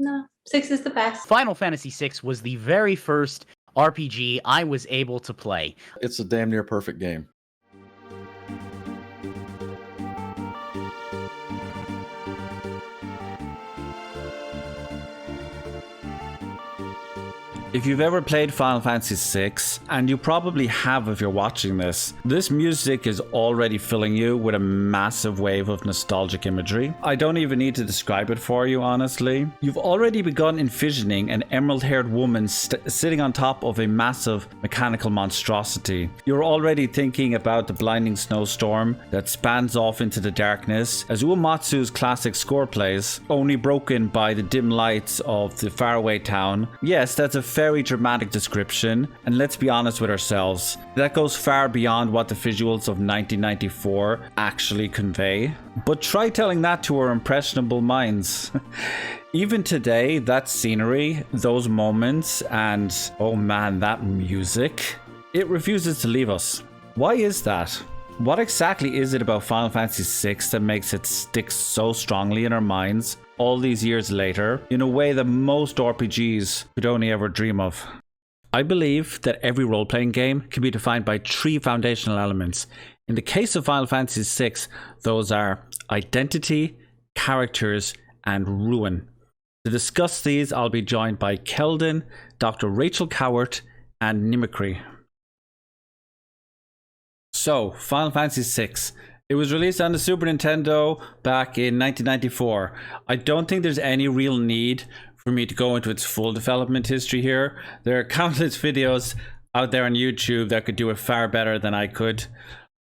No, 6 is the best. Final Fantasy VI was the very first RPG I was able to play. It's a damn near perfect game. If you've ever played Final Fantasy VI, and you probably have if you're watching this music is already filling you with a massive wave of nostalgic imagery. I don't even need to describe it for you, honestly. You've already begun envisioning an emerald-haired woman sitting on top of a massive mechanical monstrosity. You're already thinking about the blinding snowstorm that spans off into the darkness as Uematsu's classic score plays, only broken by the dim lights of the faraway town. Yes, that's a very dramatic description, and let's be honest with ourselves, that goes far beyond what the visuals of 1994 actually convey. But try telling that to our impressionable minds. Even today, that scenery, those moments, and oh man, that music, it refuses to leave us. Why is that? What exactly is it about Final Fantasy VI that makes it stick so strongly in our minds all these years later, in a way that most RPGs could only ever dream of? I believe that every role-playing game can be defined by 3 foundational elements. In the case of Final Fantasy VI, those are identity, characters, and ruin. To discuss these, I'll be joined by Keldon, Dr. Rachel Kowert, and Mimicry. So, Final Fantasy VI. It was released on the Super Nintendo back in 1994. I don't think there's any real need for me to go into its full development history here. There are countless videos out there on YouTube that could do it far better than I could.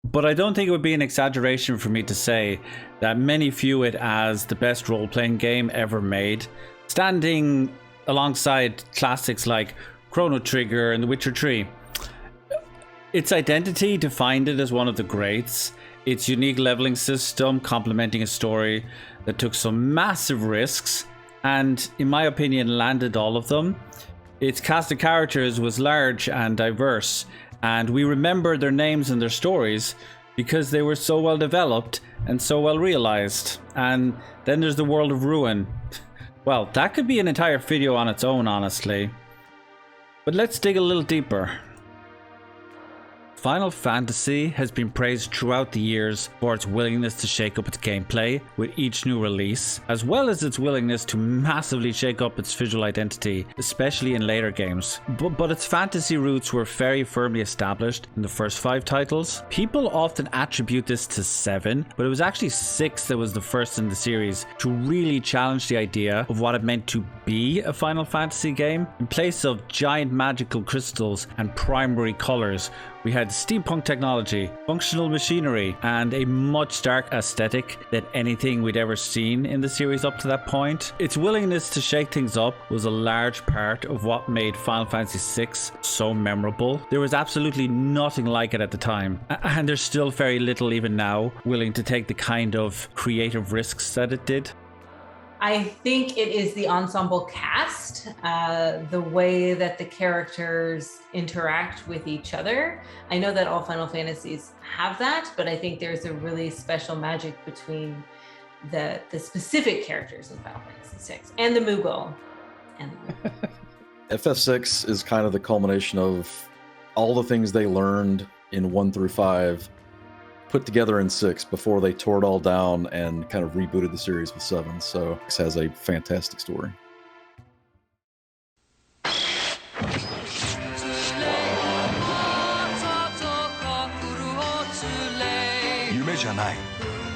But I don't think it would be an exaggeration for me to say that many view it as the best role-playing game ever made, standing alongside classics like Chrono Trigger and The Witcher 3. Its identity defined it as one of the greats. Its unique leveling system complementing a story that took some massive risks and, in my opinion, landed all of them. Its cast of characters was large and diverse, and we remember their names and their stories because they were so well developed and so well realized. And then there's the world of Ruin. Well, that could be an entire video on its own, honestly. But let's dig a little deeper. Final Fantasy has been praised throughout the years for its willingness to shake up its gameplay with each new release, as well as its willingness to massively shake up its visual identity, especially in later games. But its fantasy roots were very firmly established in the first 5 titles. People often attribute this to 7, but it was actually 6 that was the first in the series to really challenge the idea of what it meant to be a Final Fantasy game. In place of giant magical crystals and primary colors, we had steampunk technology, functional machinery, and a much darker aesthetic than anything we'd ever seen in the series up to that point. Its willingness to shake things up was a large part of what made Final Fantasy VI so memorable. There was absolutely nothing like it at the time, and there's still very little even now willing to take the kind of creative risks that it did. I think it is the ensemble cast, the way that the characters interact with each other. I know that all Final Fantasies have that, but I think there's a really special magic between the specific characters in Final Fantasy VI and the Moogle. FF6 is kind of the culmination of all the things they learned in 1 through 5 put together in 6 before they tore it all down and kind of rebooted the series with 7. So it has a fantastic story. 夢じゃない。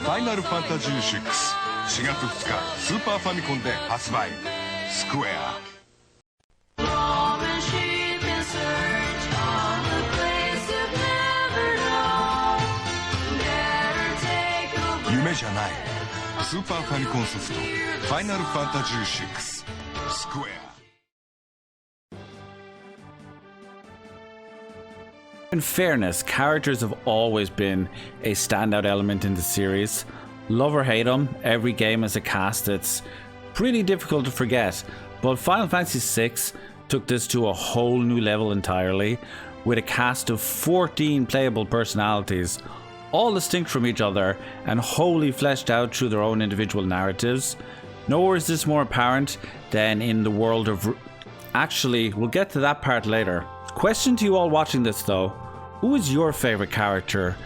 ファイナルファンタジー6、4月2日スーパーファミコンで発売。スクエア。 夢じゃない。スーパーファミコンソフトファイナルファンタジー6スクエア。 In fairness, characters have always been a standout element in the series. Love or hate them, every game has a cast that's pretty difficult to forget. But Final Fantasy VI took this to a whole new level entirely, with a cast of 14 playable personalities, all distinct from each other and wholly fleshed out through their own individual narratives. Nowhere is this more apparent than in the world of... Actually, we'll get to that part later. Question to you all watching this though. Who is your favorite character?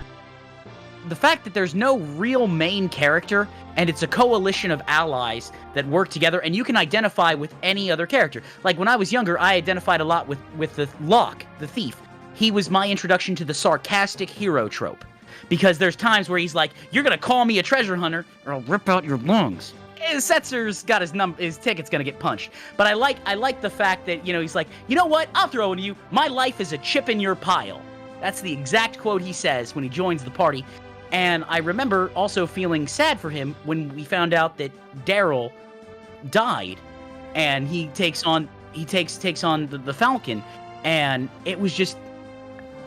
The fact that there's no real main character and it's a coalition of allies that work together and you can identify with any other character. Like when I was younger, I identified a lot with the Locke, the thief. He was my introduction to the sarcastic hero trope. Because there's times where he's like, you're gonna call me a treasure hunter or I'll rip out your lungs. Setzer's got his ticket's gonna get punched. But I like the fact that, he's like, you know what? I'll throw it to you. My life is a chip in your pile. That's the exact quote he says when he joins the party. And I remember also feeling sad for him when we found out that Daryl died, and he takes on the Falcon, and it was just,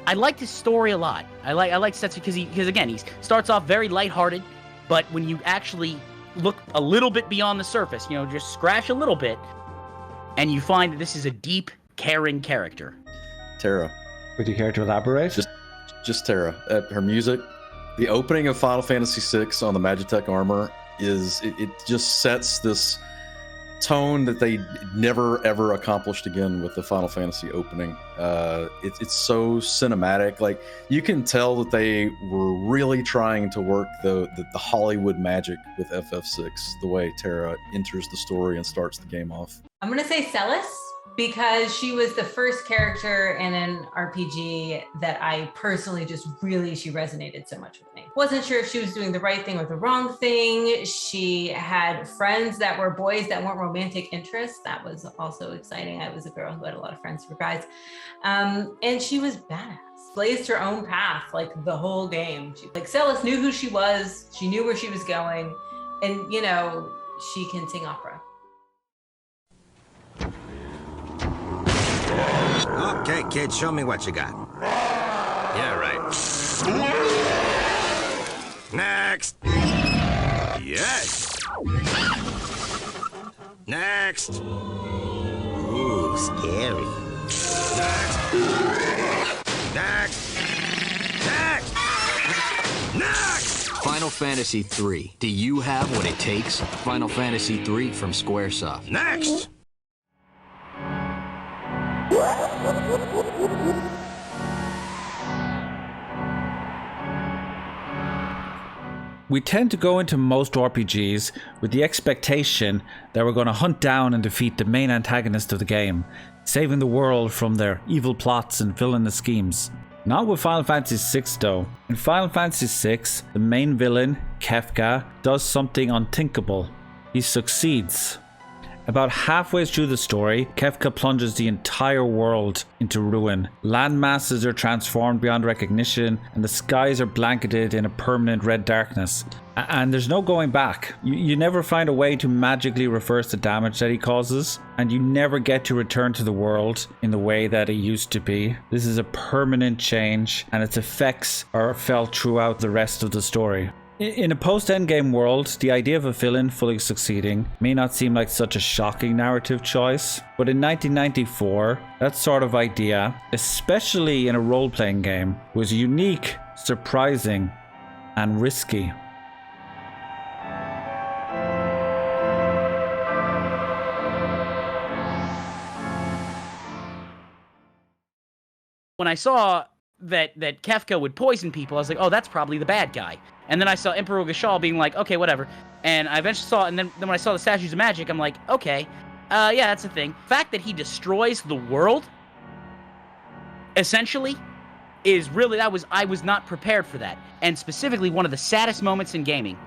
I liked his story a lot. I like Setzer because again, he starts off very lighthearted, but when you actually look a little bit beyond the surface, just scratch a little bit, and you find that this is a deep, caring character. Terra. Would you care to elaborate? Just Terra. Her music. The opening of Final Fantasy VI on the Magitech armor it just sets this tone that they never ever accomplished again with the Final Fantasy opening. It's so cinematic. Like you can tell that they were really trying to work the Hollywood magic with FF6, the way Terra enters the story and starts the game off. I'm gonna say Celis, because she was the first character in an RPG that I personally she resonated so much with me. Wasn't sure if she was doing the right thing or the wrong thing. She had friends that were boys that weren't romantic interests. That was also exciting. I was a girl who had a lot of friends who were guys. And she was badass. Blazed her own path like the whole game. Celis knew who she was. She knew where she was going. And, she can sing opera. Okay, kid, show me what you got. Yeah, right. Next. Yes. Next. Ooh, scary. Next. Next. Next. Final Fantasy III. Do you have what it takes? Final Fantasy III from Squaresoft. Next. We tend to go into most RPGs with the expectation that we're going to hunt down and defeat the main antagonist of the game, saving the world from their evil plots and villainous schemes. Not with Final Fantasy VI though. In Final Fantasy VI, the main villain, Kefka, does something unthinkable. He succeeds. About halfway through the story, Kefka plunges the entire world into ruin. Land masses are transformed beyond recognition, and the skies are blanketed in a permanent red darkness. And there's no going back. You never find a way to magically reverse the damage that he causes, and you never get to return to the world in the way that it used to be. This is a permanent change, and its effects are felt throughout the rest of the story. In a post-endgame world, the idea of a villain fully succeeding may not seem like such a shocking narrative choice, but in 1994, that sort of idea, especially in a role-playing game, was unique, surprising, and risky. When I saw that Kefka would poison people, I was like, oh, that's probably the bad guy. And then I saw Emperor Gashal being like, okay, whatever. And I eventually saw, and then when I saw the Statues of Magic, I'm like, okay, yeah, that's the thing. The fact that he destroys the world, essentially, is really, I was not prepared for that. And specifically, one of the saddest moments in gaming,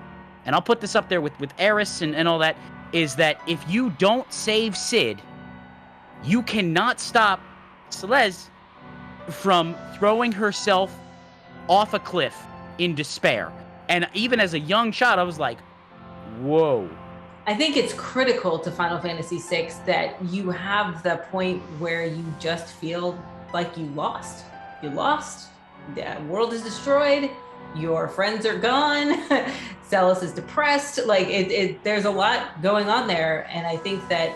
and I'll put this up there with Eris and all that, is that if you don't save Cid, you cannot stop Celeste from throwing herself off a cliff in despair. And even as a young child, I was like, whoa. I think it's critical to Final Fantasy VI that you have the point where you just feel like you lost. You lost, the world is destroyed, your friends are gone, Celis is depressed. Like there's a lot going on there. And I think that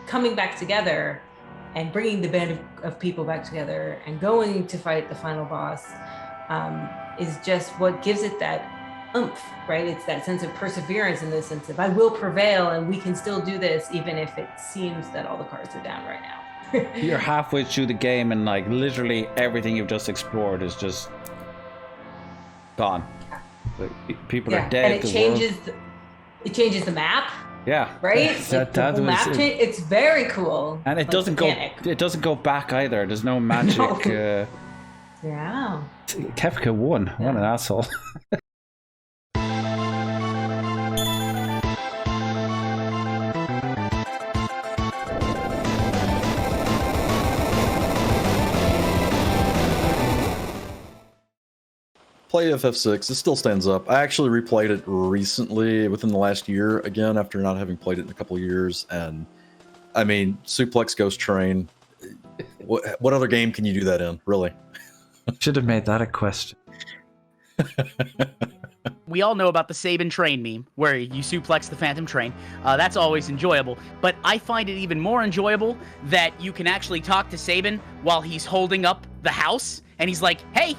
coming back together and bringing the band of people back together and going to fight the final boss is just what gives it that oomph, right? It's that sense of perseverance in the sense of I will prevail and we can still do this even if it seems that all the cards are down right now. You're halfway through the game and like literally everything you've just explored is just gone. Like, people are dead. And it changes the map. Yeah, right. The whole map change. It's very cool. And it doesn't go back either. There's no magic. No. Yeah. Kefka won. What an asshole. Play FF6. It still stands up. I actually replayed it recently within the last year again after not having played it in a couple of years. And I mean, Suplex Ghost Train. What other game can you do that in, really? Should have made that a question. We all know about the Sabin train meme, where you suplex the Phantom train. That's always enjoyable. But I find it even more enjoyable that you can actually talk to Sabin while he's holding up the house, and he's like, hey,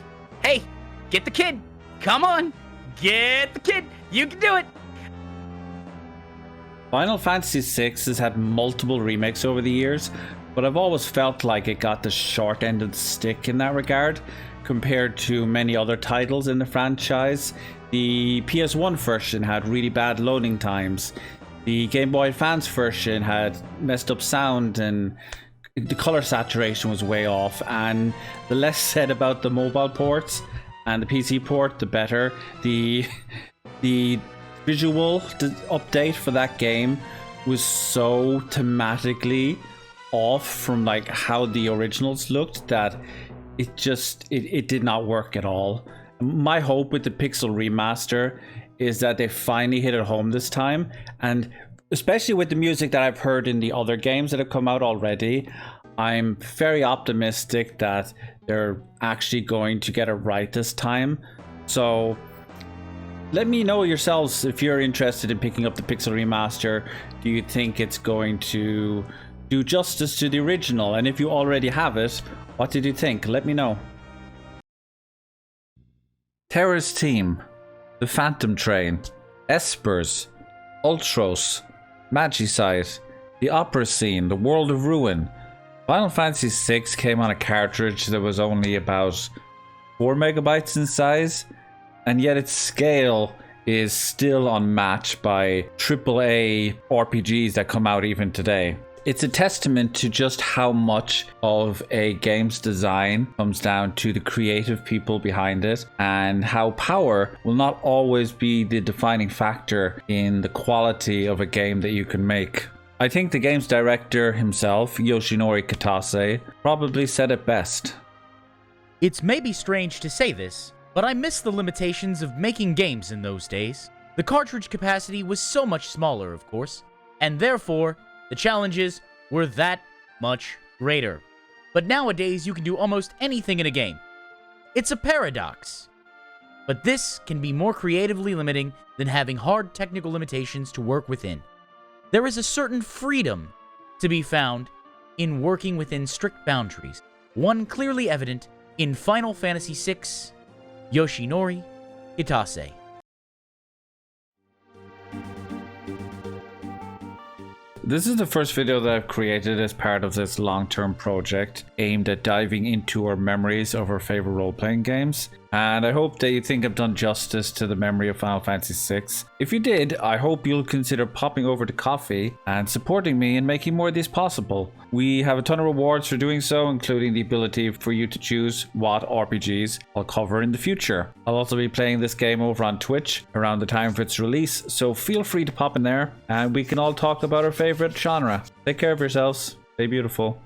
get the kid. Come on, get the kid. You can do it. Final Fantasy VI has had multiple remakes over the years, but I've always felt like it got the short end of the stick in that regard compared to many other titles in the franchise. The PS1 version had really bad loading times. The Game Boy Advance version had messed up sound and the color saturation was way off. And the less said about the mobile ports and the PC port, the better. The visual update for that game was so thematically off from like how the originals looked that it did not work at all. My hope with the Pixel Remaster is that they finally hit it home this time, and especially with the music that I've heard in the other games that have come out already, I'm very optimistic that they're actually going to get it right this time. So let me know yourselves if you're interested in picking up the Pixel Remaster. Do you think it's going to do justice to the original? And if you already have it, what did you think? Let me know. Terra's Team, The Phantom Train, Espers, Ultros, Magicite, The Opera Scene, The World of Ruin. Final Fantasy VI came on a cartridge that was only about 4 megabytes in size, and yet its scale is still unmatched by AAA RPGs that come out even today. It's a testament to just how much of a game's design comes down to the creative people behind it, and how power will not always be the defining factor in the quality of a game that you can make. I think the game's director himself, Yoshinori Kitase, probably said it best. It's maybe strange to say this, but I miss the limitations of making games in those days. The cartridge capacity was so much smaller, of course, and therefore, the challenges were that much greater. But nowadays, you can do almost anything in a game. It's a paradox. But this can be more creatively limiting than having hard technical limitations to work within. There is a certain freedom to be found in working within strict boundaries, one clearly evident in Final Fantasy VI, Yoshinori Kitase. This is the first video that I've created as part of this long-term project aimed at diving into our memories of our favorite role-playing games. And I hope that you think I've done justice to the memory of Final Fantasy VI. If you did, I hope you'll consider popping over to Coffee and supporting me in making more of these possible. We have a ton of rewards for doing so, including the ability for you to choose what RPGs I'll cover in the future. I'll also be playing this game over on Twitch around the time for its release, so feel free to pop in there and we can all talk about our favorite genre. Take care of yourselves. Stay beautiful.